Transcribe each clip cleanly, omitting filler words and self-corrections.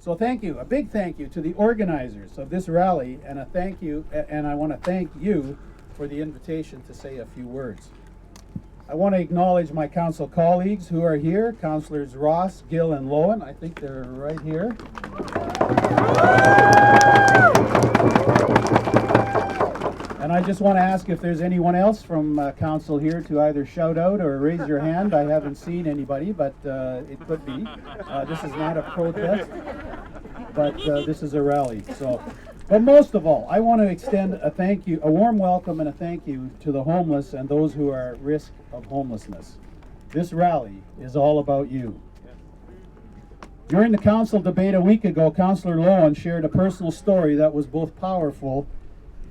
So thank you, a big thank you to the organizers of this rally, and a thank you, and I want to thank you for the invitation to say a few words. I want to acknowledge my council colleagues who are here, Councillors Ross, Gill, and Lowen. I think they're right here. And I just want to ask if there's anyone else from council here to either shout out or raise your hand. I haven't seen anybody, but it could be. This is not a protest, but this is a rally. So, but most of all, I want to extend a thank you, a warm welcome and a thank you to the homeless and those who are at risk of homelessness. This rally is all about you. During the council debate a week ago, Councillor Lowen shared a personal story that was both powerful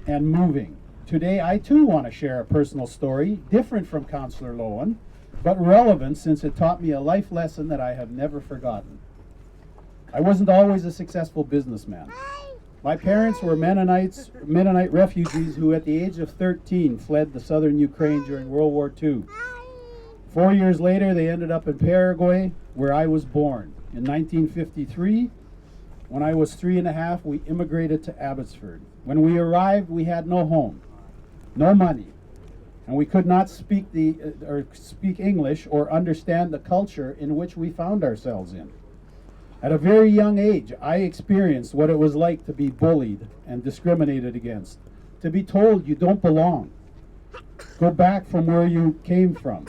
and moving. Today, I too want to share a personal story, different from Councillor Lowen, but relevant since it taught me a life lesson that I have never forgotten. I wasn't always a successful businessman. My parents were Mennonite refugees who at the age of 13 fled the southern Ukraine during World War II. 4 years later, they ended up in Paraguay, where I was born. In 1953, when I was 3.5, we immigrated to Abbotsford. When we arrived, we had no home, no money, and we could not speak English or understand the culture in which we found ourselves in. At a very young age, I experienced what it was like to be bullied and discriminated against, to be told you don't belong, go back from where you came from.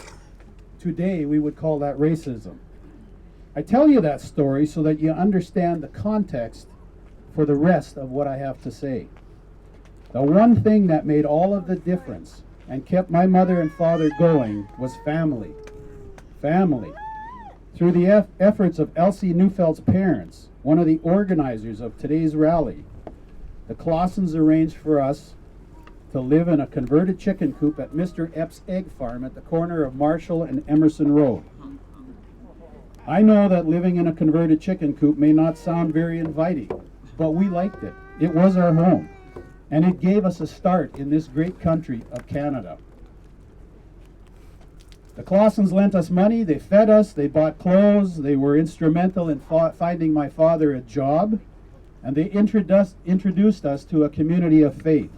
Today, we would call that racism. I tell you that story so that you understand the context for the rest of what I have to say. The one thing that made all of the difference and kept my mother and father going was family. Family. Through the efforts of Elsie Neufeld's parents, one of the organizers of today's rally, the Clausens arranged for us to live in a converted chicken coop at Mr. Epps' egg farm at the corner of Marshall and Emerson Road. I know that living in a converted chicken coop may not sound very inviting, but we liked it. It was our home, and it gave us a start in this great country of Canada. The Clausens lent us money, they fed us, they bought clothes, they were instrumental in finding my father a job, and they introduced us to a community of faith.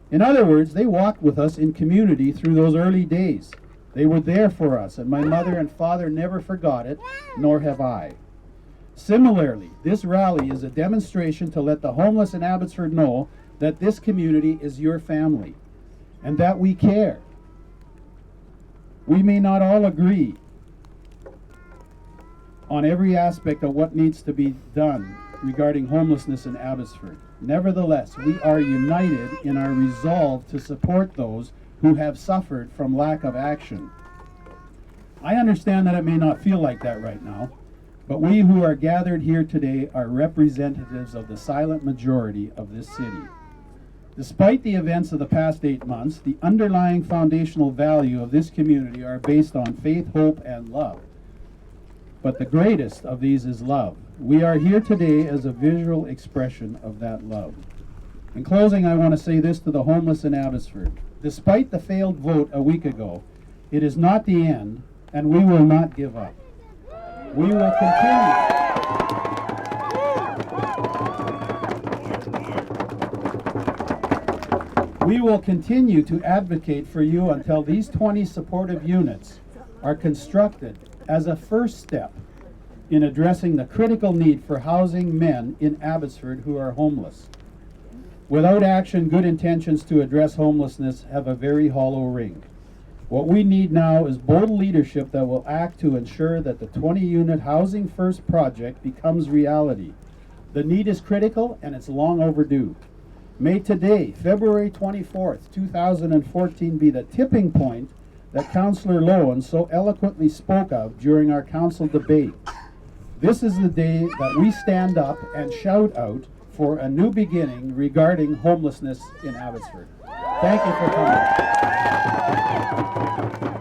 In other words, they walked with us in community through those early days. They were there for us, and my mother and father never forgot it, nor have I. Similarly, this rally is a demonstration to let the homeless in Abbotsford know that this community is your family, and that we care. We may not all agree on every aspect of what needs to be done regarding homelessness in Abbotsford. Nevertheless, we are united in our resolve to support those who have suffered from lack of action. I understand that it may not feel like that right now, but we who are gathered here today are representatives of the silent majority of this city. Despite the events of the past 8 months, the underlying foundational value of this community are based on faith, hope, and love. But the greatest of these is love. We are here today as a visual expression of that love. In closing, I want to say this to the homeless in Abbotsford. Despite the failed vote a week ago, it is not the end, and we will not give up. We will continue. We will continue to advocate for you until these 20 supportive units are constructed as a first step in addressing the critical need for housing men in Abbotsford who are homeless. Without action, good intentions to address homelessness have a very hollow ring. What we need now is bold leadership that will act to ensure that the 20-unit Housing First project becomes reality. The need is critical and it's long overdue. May today, February 24th, 2014, be the tipping point that Councillor Lowen so eloquently spoke of during our council debate. This is the day that we stand up and shout out for a new beginning regarding homelessness in Abbotsford. Thank you for coming.